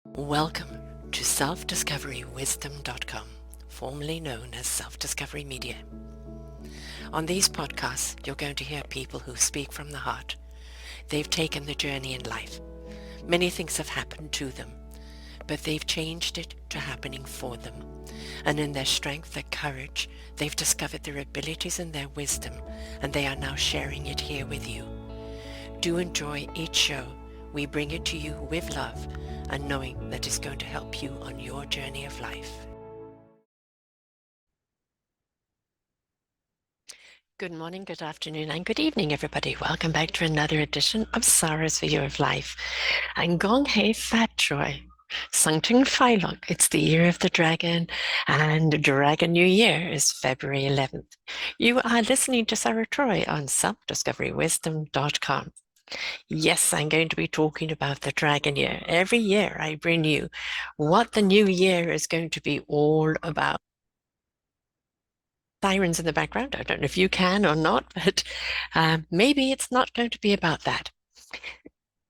Welcome to self-discoverywisdom.com, formerly known as Self-Discovery Media. On these podcasts, you're going to hear people who speak from the heart. They've taken the journey in life. Many things have happened to them, but they've changed it to happening for them. And in their strength, their courage, they've discovered their abilities and their wisdom, and they are now sharing it here with you. Do enjoy each show. We bring it to you with love and knowing that it's going to help you on your journey of life. Good morning, good afternoon, and good evening, everybody. Welcome back to another edition of Sarah's View of Life. And Gong Hei Fat Joy. Sangtung Failok, it's the year of the dragon, and the Dragon New Year is February 11th. You are listening to Sarah Troy on selfdiscoverywisdom.com. Yes, I'm going to be talking about the dragon year. Every year I bring you what the new year is going to be all about. Sirens in the background. I don't know if you can or not, but maybe it's not going to be about that.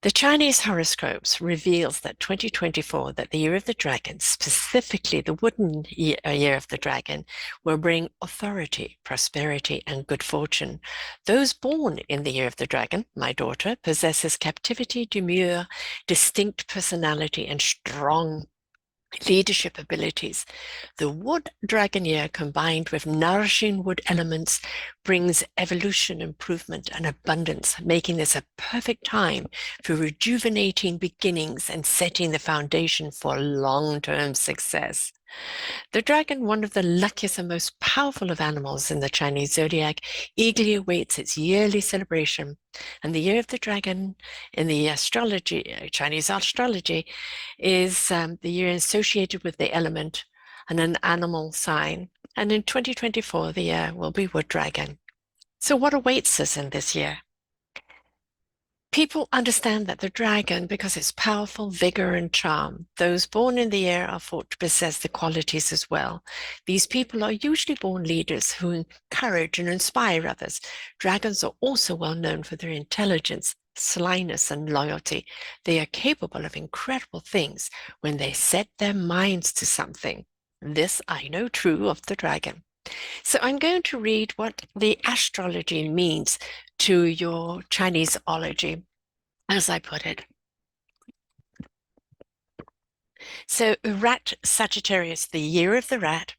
The Chinese horoscopes reveals that 2024, that the year of the dragon, specifically the wooden year of the dragon, will bring authority, prosperity, and good fortune. Those born in the year of the dragon, my daughter, possesses captivity, demure, distinct personality, and strong leadership abilities. The wood dragon year combined with nourishing wood elements brings evolution, improvement, and abundance, making this a perfect time for rejuvenating beginnings and setting the foundation for long-term success. The dragon, one of the luckiest and most powerful of animals in the Chinese zodiac, eagerly awaits its yearly celebration. And the year of the dragon in the astrology, Chinese astrology, is the year associated with the element and an animal sign. And in 2024, the year will be wood dragon. So what awaits us in this year? People understand that the dragon, because its powerful vigor and charm, those born in the air are thought to possess the qualities as well. These people are usually born leaders who encourage and inspire others. Dragons are also well known for their intelligence, slyness, and loyalty. They are capable of incredible things when they set their minds to something. This I know true of the dragon. So I'm going to read what the astrology means to your Chinese ology, as I put it. So rat Sagittarius, the year of the rat,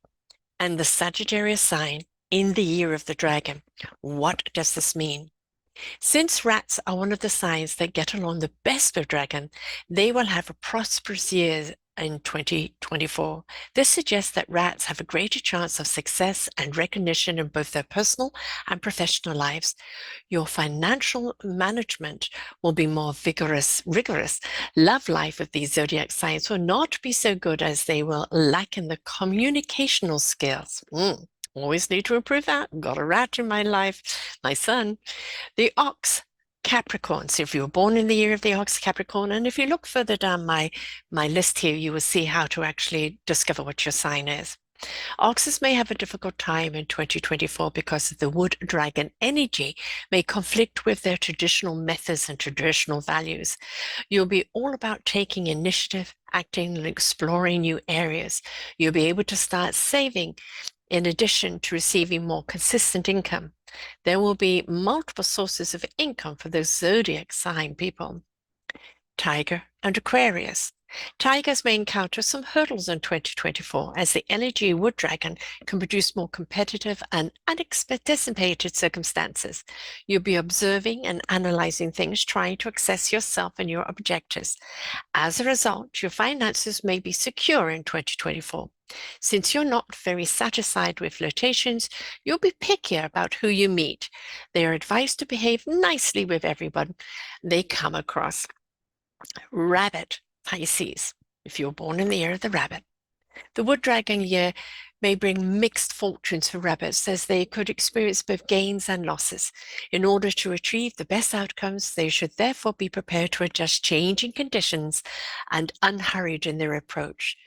and the Sagittarius sign in the year of the dragon. What does this mean? Since rats are one of the signs that get along the best with dragon, they will have a prosperous year in 2024. This suggests that rats have a greater chance of success and recognition in both their personal and professional lives. Your financial management will be more rigorous. Love life of these zodiac signs will not be so good, as they will lack in the communicational skills. Always need to improve that. Got a rat in my life, my son. The ox, Capricorn. So if you were born in the year of the ox, Capricorn, and if you look further down my list here, you will see how to actually discover what your sign is. Oxes may have a difficult time in 2024 because the wood dragon energy may conflict with their traditional methods and traditional values. You'll be all about taking initiative, acting, and exploring new areas. You'll be able to start saving in addition to receiving more consistent income. There will be multiple sources of income for those zodiac sign people. Tiger and Aquarius. Tigers may encounter some hurdles in 2024, as the energy wood dragon can produce more competitive and unanticipated circumstances. You'll be observing and analyzing things, trying to access yourself and your objectives. As a result, your finances may be secure in 2024. Since you're not very satisfied with flirtations, you'll be pickier about who you meet. They are advised to behave nicely with everyone they come across. Rabbit, Pisces, if you're born in the year of the rabbit. The wood dragon year may bring mixed fortunes for rabbits, as they could experience both gains and losses. In order to achieve the best outcomes, they should therefore be prepared to adjust changing conditions and unhurried in their approach.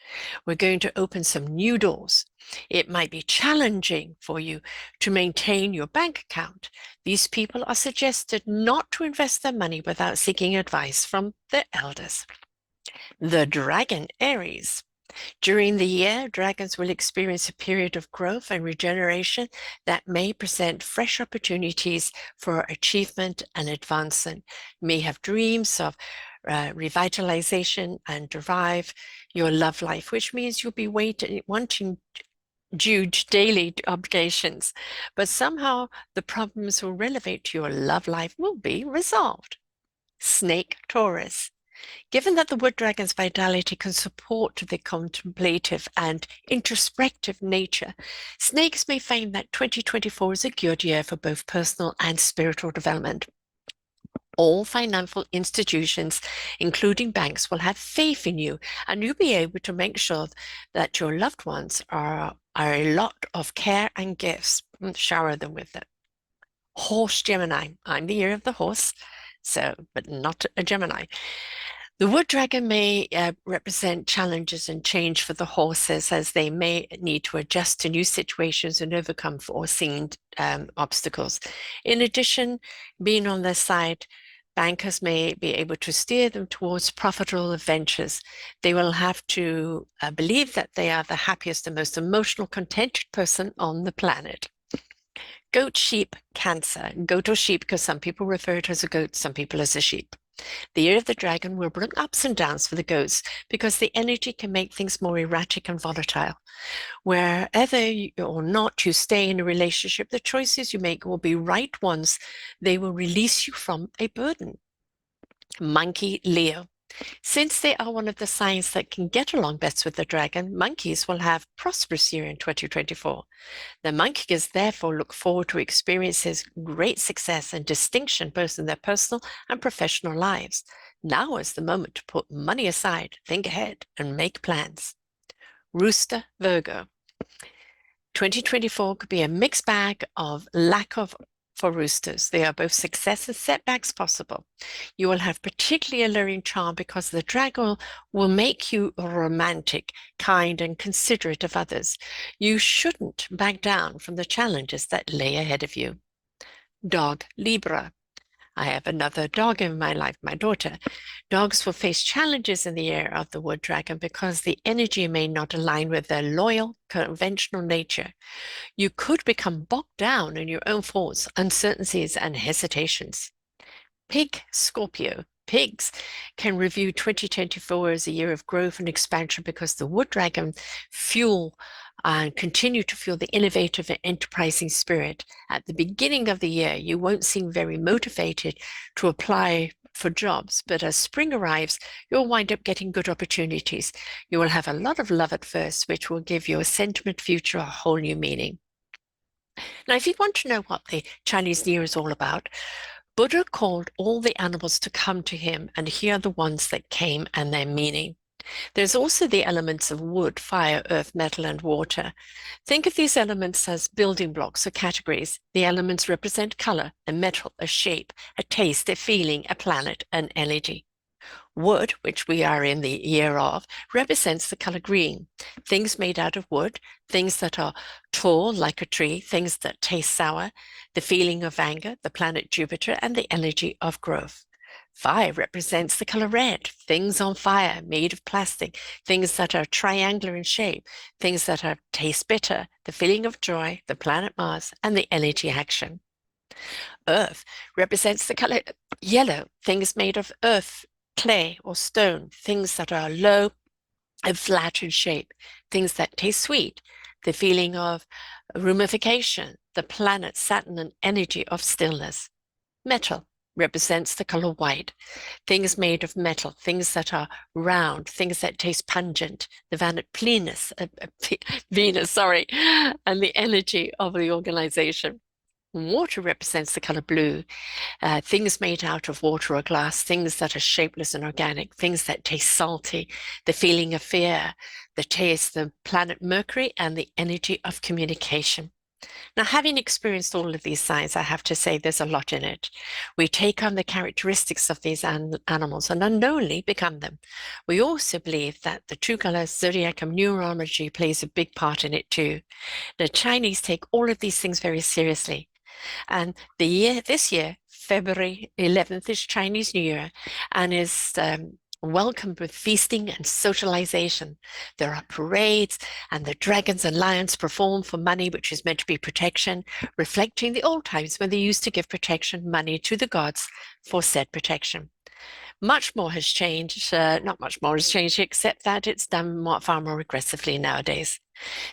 We're going to open some new doors. It might be challenging for you to maintain your bank account. These people are suggested not to invest their money without seeking advice from their elders. The dragon, Aries. During the year, dragons will experience a period of growth and regeneration that may present fresh opportunities for achievement and advancement. You may have dreams of revitalization and derive your love life, which means you'll be wanting huge daily obligations, but somehow the problems will relevate to your love life will be resolved. Snake, Taurus. Given that the wood dragon's vitality can support the contemplative and introspective nature, snakes may find that 2024 is a good year for both personal and spiritual development. All financial institutions, including banks, will have faith in you, and you'll be able to make sure that your loved ones are a lot of care and gifts. Shower them with it. Horse, Gemini. I'm the year of the horse, but not a Gemini. The wood dragon may represent challenges and change for the horses, as they may need to adjust to new situations and overcome foreseen obstacles. In addition, being on their side, bankers may be able to steer them towards profitable adventures. They will have to believe that they are the happiest and most emotional, contented person on the planet. Goat, sheep, Cancer. Goat or sheep, because some people refer to it as a goat, some people as a sheep. The year of the dragon will bring ups and downs for the goats because the energy can make things more erratic and volatile. Wherever or not you stay in a relationship, the choices you make will be right ones. They will release you from a burden. Monkey, Leo. Since they are one of the signs that can get along best with the dragon, monkeys will have a prosperous year in 2024. The monkeys therefore look forward to experiences great success and distinction both in their personal and professional lives. Now is the moment to put money aside, think ahead, and make plans. Rooster, Virgo. 2024 could be a mixed bag of lack of for roosters. They are both success and setbacks possible. You will have particularly alluring charm because the dragon will make you romantic, kind, and considerate of others. You shouldn't back down from the challenges that lay ahead of you. Dog, Libra. I have another dog in my life, my daughter. Dogs will face challenges in the year of the wood dragon because the energy may not align with their loyal, conventional nature. You could become bogged down in your own thoughts, uncertainties, and hesitations. Pig, Scorpio. Pigs can review 2024 as a year of growth and expansion because the wood dragon fuel and continue to fuel the innovative and enterprising spirit. At the beginning of the year, you won't seem very motivated to apply for jobs, but as spring arrives, you'll wind up getting good opportunities. You will have a lot of love at first, which will give your sentiment future a whole new meaning. Now, if you want to know what the Chinese New Year is all about, Buddha called all the animals to come to him, and here are the ones that came and their meaning. There's also the elements of wood, fire, earth, metal, and water. Think of these elements as building blocks or categories. The elements represent color, a metal, a shape, a taste, a feeling, a planet, an energy. Wood, which we are in the year of, represents the color green. Things made out of wood, things that are tall like a tree, things that taste sour, the feeling of anger, the planet Jupiter, and the energy of growth. Fire represents the color red, things on fire, made of plastic, things that are triangular in shape, things that are taste bitter, the feeling of joy, the planet Mars, and the energy action. Earth represents the color yellow, things made of earth, clay, or stone, things that are low and flat in shape, things that taste sweet, the feeling of rumification, the planet Saturn, and energy of stillness. Metal represents the color white, things made of metal, things that are round, things that taste pungent, the Venus, sorry, and the energy of the organization. Water represents the color blue, things made out of water or glass, things that are shapeless and organic, things that taste salty, the feeling of fear, the taste, the planet Mercury, and the energy of communication. Now, having experienced all of these signs, I have to say there's a lot in it. We take on the characteristics of these animals and unknowingly become them. We also believe that the true color, zodiac, and numerology plays a big part in it too. The Chinese take all of these things very seriously. And this year, February 11th is Chinese New Year and is welcomed with feasting and socialization. There are parades, and the dragons and lions perform for money, which is meant to be protection, reflecting the old times when they used to give protection money to the gods for said protection. Much more has changed, not much more has changed, except that it's done far more aggressively nowadays.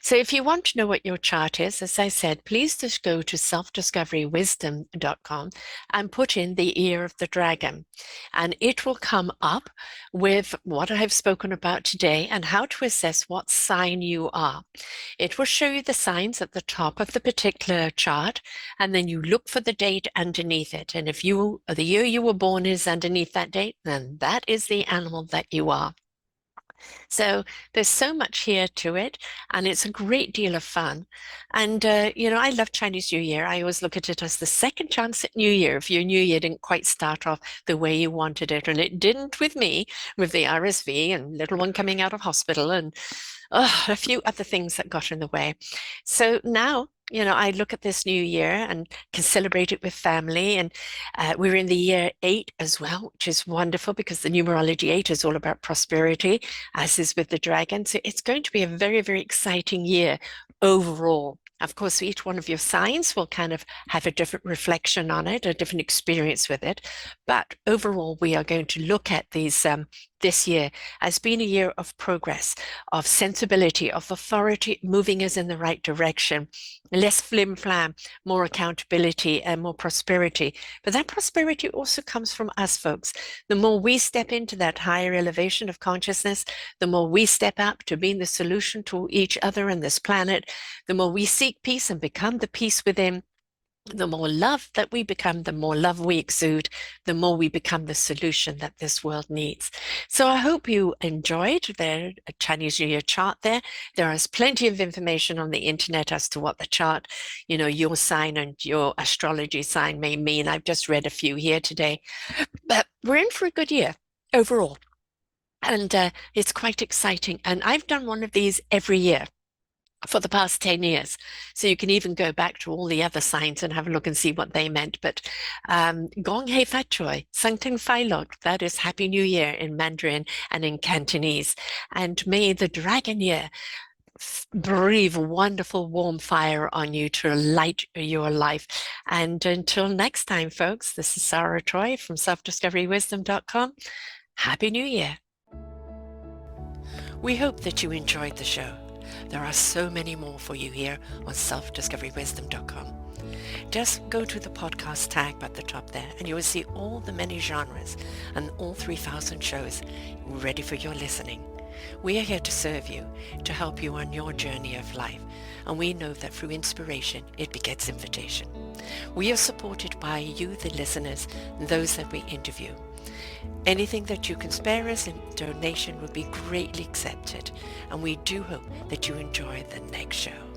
So if you want to know what your chart is, as I said, please just go to selfdiscoverywisdom.com and put in the ear of the dragon. And it will come up with what I've spoken about today and how to assess what sign you are. It will show you the signs at the top of the particular chart, and then you look for the date underneath it. And if the year you were born is underneath that date, then that is the animal that you are. So there's so much here to it, and it's a great deal of fun. And, I love Chinese New Year. I always look at it as the second chance at New Year if your New Year didn't quite start off the way you wanted it. And it didn't with me, with the RSV and little one coming out of hospital and a few other things that got in the way. So now, I look at this new year and can celebrate it with family. And we're in the year 8 as well, which is wonderful because the numerology 8 is all about prosperity, as is with the dragon. So it's going to be a very, very exciting year overall. Of course, each one of your signs will kind of have a different reflection on it, a different experience with it. But overall, we are going to look at this year as being a year of progress, of sensibility, of authority moving us in the right direction, less flim-flam, more accountability and more prosperity. But that prosperity also comes from us, folks. The more we step into that higher elevation of consciousness, the more we step up to being the solution to each other and this planet, the more we seek peace and become the peace within, the more love that we become, the more love we exude, the more we become the solution that this world needs. So I hope you enjoyed their Chinese New Year chart there. There is plenty of information on the internet as to what the chart, your sign and your astrology sign may mean. I've just read a few here today, but we're in for a good year overall. And it's quite exciting. And I've done one of these every year for the past 10 years. So you can even go back to all the other signs and have a look and see what they meant. But Gong Hei Fat Choi, Sang Ting Fai Lok, that is Happy New Year in Mandarin and in Cantonese. And may the dragon year breathe wonderful warm fire on you to light your life. And until next time, folks, this is Sarah Troy from selfdiscoverywisdom.com. Happy New Year. We hope that you enjoyed the show. There are so many more for you here on selfdiscoverywisdom.com. Just go to the podcast tab at the top there and you will see all the many genres and all 3,000 shows ready for your listening. We are here to serve you, to help you on your journey of life, and we know that through inspiration it begets invitation. We are supported by you, the listeners, and those that we interview. Anything that you can spare us in donation would be greatly accepted, and we do hope that you enjoy the next show.